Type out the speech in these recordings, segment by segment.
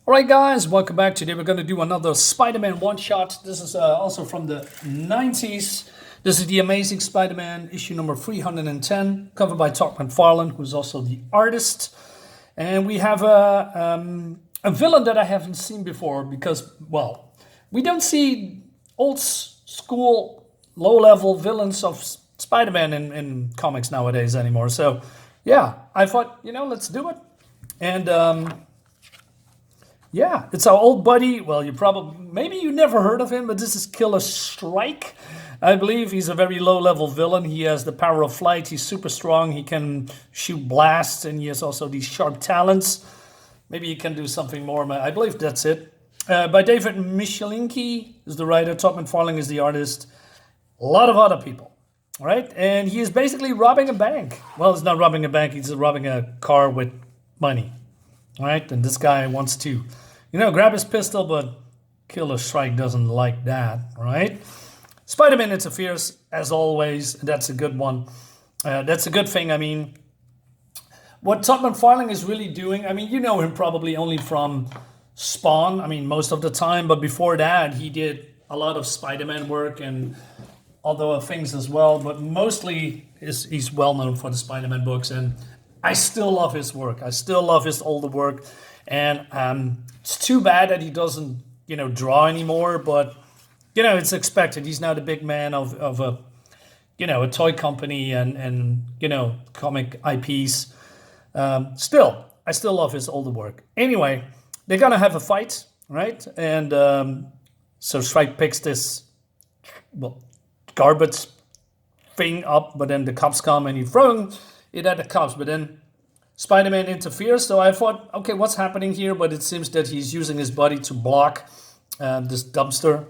Alright guys, welcome back. Today we're going to do another Spider-Man one-shot. This is also from the 90s. This is the Amazing Spider-Man issue number 310, covered by Todd McFarlane, who's also the artist. And we have a villain that I haven't seen before because, well, we don't see old school, low-level villains of Spider-Man in comics nowadays anymore. So, yeah, I thought, let's do it. And yeah, it's our old buddy. Well, maybe you never heard of him, but this is Killer Shrike. I believe he's a very low-level villain. He has the power of flight. He's super strong. He can shoot blasts, and he has also these sharp talons. Maybe he can do something more. I believe that's it. By David Michelinski is the writer. Todd McFarlane is the artist. A lot of other people, right? And he is basically robbing a bank. Well, it's not robbing a bank. He's robbing a car with money. All right, and this guy wants to, grab his pistol, but Killer Shrike doesn't like that, all right? Spider-Man interferes, as always, and that's a good one. That's a good thing. I mean, what Todd McFarlane is really doing, you know him probably only from Spawn, most of the time, but before that, he did a lot of Spider-Man work and other things as well, but mostly he's well-known for the Spider-Man books, and I still love his work. I still love his older work. And it's too bad that he doesn't, draw anymore. But, it's expected. He's now the big man of a, a toy company and comic IPs. Still, I still love his older work. Anyway, they're going to have a fight, right? And so Shrike picks this, garbage thing up. But then the cops come and he's throwing it at the cops, but then Spider-Man interferes. So I thought, okay, what's happening here? But it seems that he's using his body to block this dumpster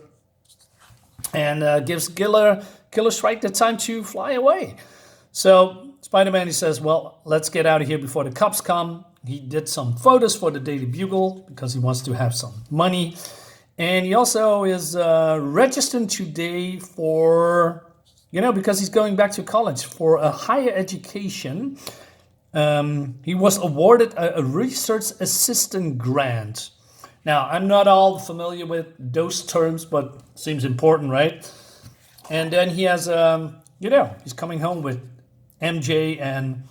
and gives Killer Shrike the time to fly away. So Spider-Man, he says, well, let's get out of here before the cops come. He did some photos for the Daily Bugle because he wants to have some money. And he also is registered today for, because he's going back to college for a higher education. He was awarded a research assistant grant. Now, I'm not all familiar with those terms, but seems important, right? And then he has, he's coming home with MJ and,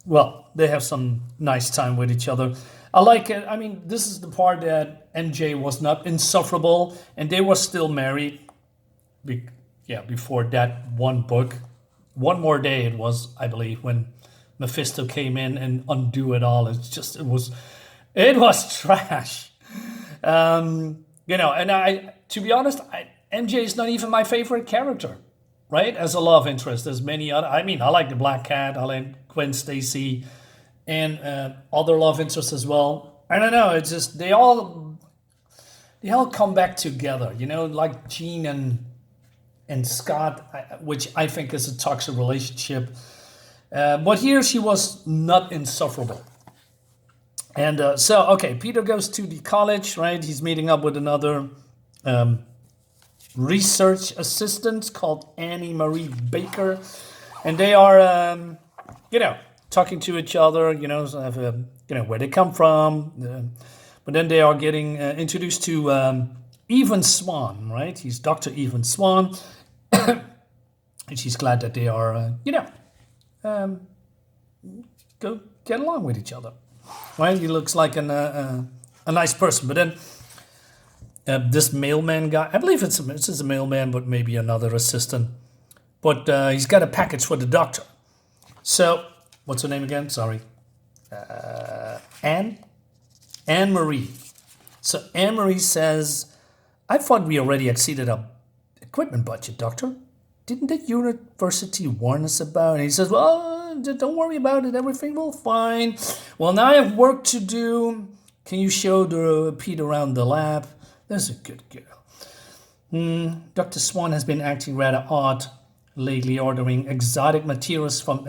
well, they have some nice time with each other. I like it. This is the part that MJ was not insufferable and they were still married. Before that one book. One More Day it was, I believe, when Mephisto came in and undo it all. It was trash. And to be honest, MJ is not even my favorite character, right? As a love interest. There's many other, I like the Black Cat, I like Gwen Stacy, and other love interests as well. I don't know, it's just, they all come back together, like Jean and Scott, which I think is a toxic relationship. But here she was not insufferable. And Peter goes to the college, right? He's meeting up with another research assistant called Annie Marie Baker. And they are, talking to each other, where they come from. But then they are getting introduced to Even Swan, right? He's Dr. Even Swan. And she's glad that they are, go get along with each other. Right? He looks like a nice person. But then this mailman guy, I believe it's a mailman, but maybe another assistant. But he's got a package for the doctor. So, what's her name again? Sorry. Anne Marie. So Anne Marie says, I thought we already exceeded our equipment budget, Doctor. Didn't the university warn us about it? And he says, well, don't worry about it. Everything will be fine. Well, now I have work to do. Can you show Pete around the lab? That's a good girl. Dr. Swan has been acting rather odd lately, ordering exotic materials from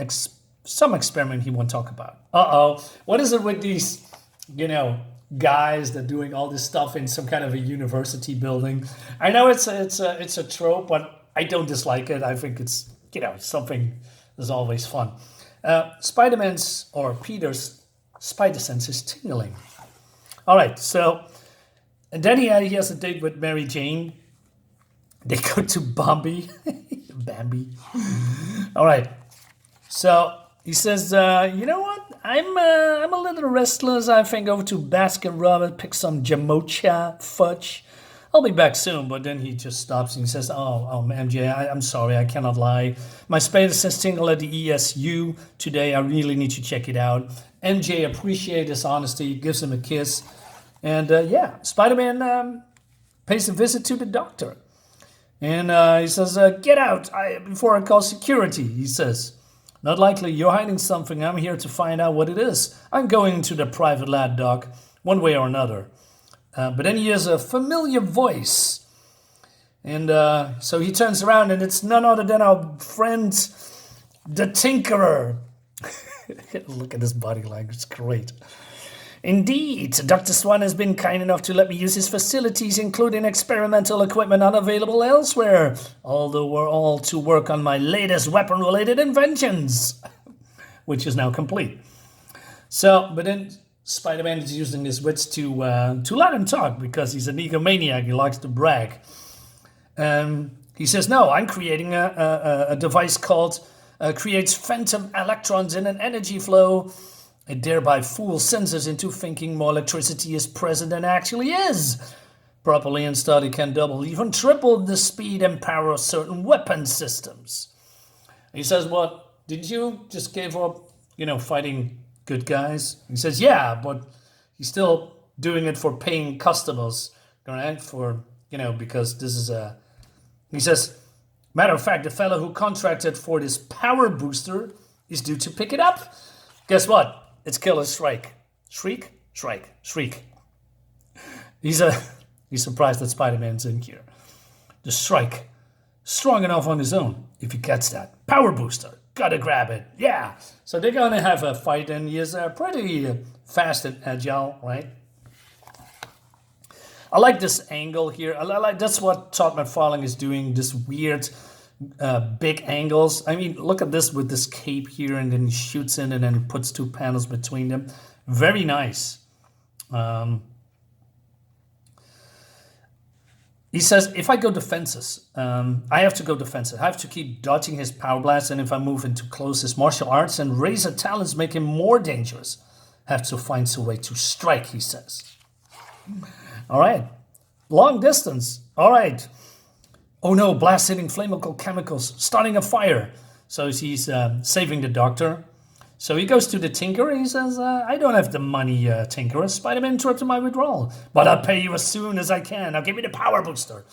some experiment he won't talk about. Uh-oh. What is it with these, guys that are doing all this stuff in some kind of a university building? I know it's a trope, but I don't dislike it. I think it's, something that's always fun. Spider-Man's or Peter's spider sense is tingling. All right, so, and then he has a date with Mary Jane. They go to Bambi. Bambi. All right, so he says, you know what? I'm a little restless. I think over to Baskin Robbins, pick some Jamocha fudge. I'll be back soon, but then he just stops and he says, oh, MJ, I'm sorry, I cannot lie. My space says single at the ESU today. I really need to check it out. MJ appreciates his honesty, gives him a kiss. And yeah, Spider-Man pays a visit to the doctor. And he says, get out before I call security, he says. Not likely, you're hiding something. I'm here to find out what it is. I'm going into the private lab, Doc, one way or another. But then he hears a familiar voice. And so he turns around and it's none other than our friend, the Tinkerer. Look at his body language, it's great. Indeed, Dr. Swan has been kind enough to let me use his facilities, including experimental equipment unavailable elsewhere, although we're all to work on my latest weapon-related inventions, which is now complete. So, but then Spider-Man is using his wits to let him talk because he's an egomaniac. He likes to brag. He says, no, I'm creating a device called creates phantom electrons in an energy flow. It thereby fools sensors into thinking more electricity is present than actually is. Properly installed, it can double, even triple the speed and power of certain weapon systems. He says, what, didn't you just give up, fighting good guys? He says, yeah, but he's still doing it for paying customers, right? Because this is he says, matter of fact, the fellow who contracted for this power booster is due to pick it up. Guess what? It's Killer Shrike. Shrike. He's surprised that Spider-Man's in here. The Shrike, strong enough on his own, if he gets that. Power booster. Gotta grab it. Yeah. So they're gonna have a fight, and he is pretty fast and agile, right? I like this angle here. I like that's what Todd McFarlane is doing. This weird, big angles. I mean, look at this with this cape here, and then he shoots in, and then he puts two panels between them. Very nice. He says, if I go defenses, I have to go defensive. I have to keep dodging his power blast, and if I move into close, his martial arts and razor talents make him more dangerous. Have to find some way to strike, he says. All right. Long distance. All right. Oh no, blast hitting flammable chemicals, starting a fire. So he's saving the doctor. So he goes to the Tinkerer. He says, I don't have the money, Tinkerer. Spider-Man interrupted my withdrawal. But I'll pay you as soon as I can. Now give me the power booster.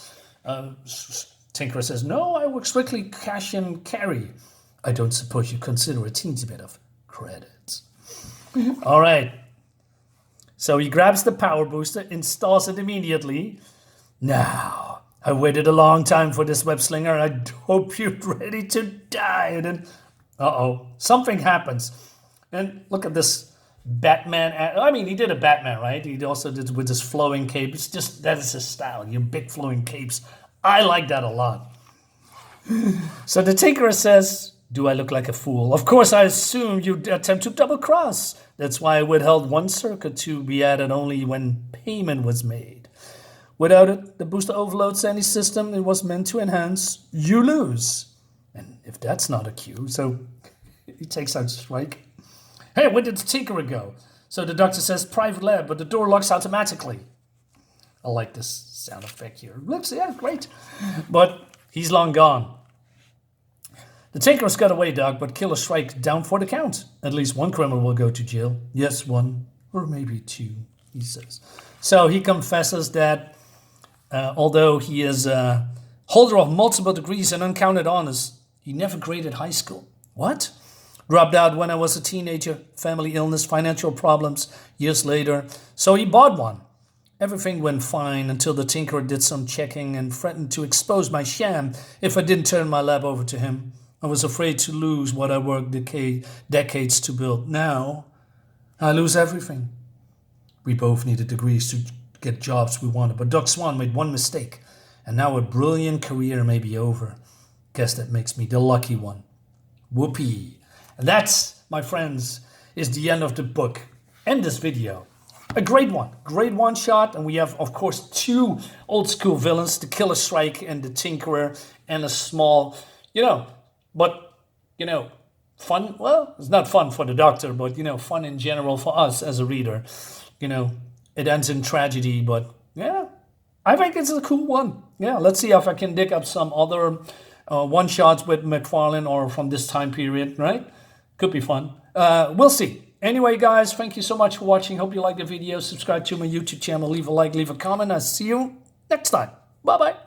Tinkerer says, no, I work strictly cash and carry. I don't suppose you consider a teensy bit of credit. All right. So he grabs the power booster, installs it immediately. Now, I waited a long time for this web slinger. I hope you're ready to die. And then, something happens. And look at this Batman. I mean, he did a Batman, right? He also did with his flowing cape. It's just, that is his style, your big flowing capes. I like that a lot. So the Tinkerer says, do I look like a fool? Of course, I assume you'd attempt to double cross. That's why I withheld one circuit to be added only when payment was made. Without it, the booster overloads any system it was meant to enhance. You lose. And if that's not a cue, so he takes out Shrike. Hey, where did the Tinkerer go? So the doctor says private lab, but the door locks automatically. I like this sound effect here. Looks, yeah, great. But he's long gone. The Tinkerer's got away, Doc, but Killer Shrike down for the count. At least one criminal will go to jail. Yes, one, or maybe two, he says. So he confesses that although he is a holder of multiple degrees and uncounted honors, he never graded high school. What? Dropped out when I was a teenager. Family illness, financial problems. Years later. So he bought one. Everything went fine until the Tinkerer did some checking and threatened to expose my sham if I didn't turn my lab over to him. I was afraid to lose what I worked decades to build. Now, I lose everything. We both needed degrees to get jobs we wanted, but Doc Swan made one mistake, and now a brilliant career may be over. Guess that makes me the lucky one. Whoopee. And that's, my friends, is the end of the book and this video. a great one shot. And we have, of course, two old school villains, the Killer Shrike and the Tinkerer, and a small, but, fun. Well, it's not fun for the Doctor, but, fun in general for us as a reader. It ends in tragedy, but yeah, I think it's a cool one. Yeah, let's see if I can dig up some other one-shots with McFarlane or from this time period, right? Could be fun. We'll see. Anyway, guys, thank you so much for watching. Hope you liked the video. Subscribe to my YouTube channel. Leave a like, leave a comment. I'll see you next time. Bye-bye.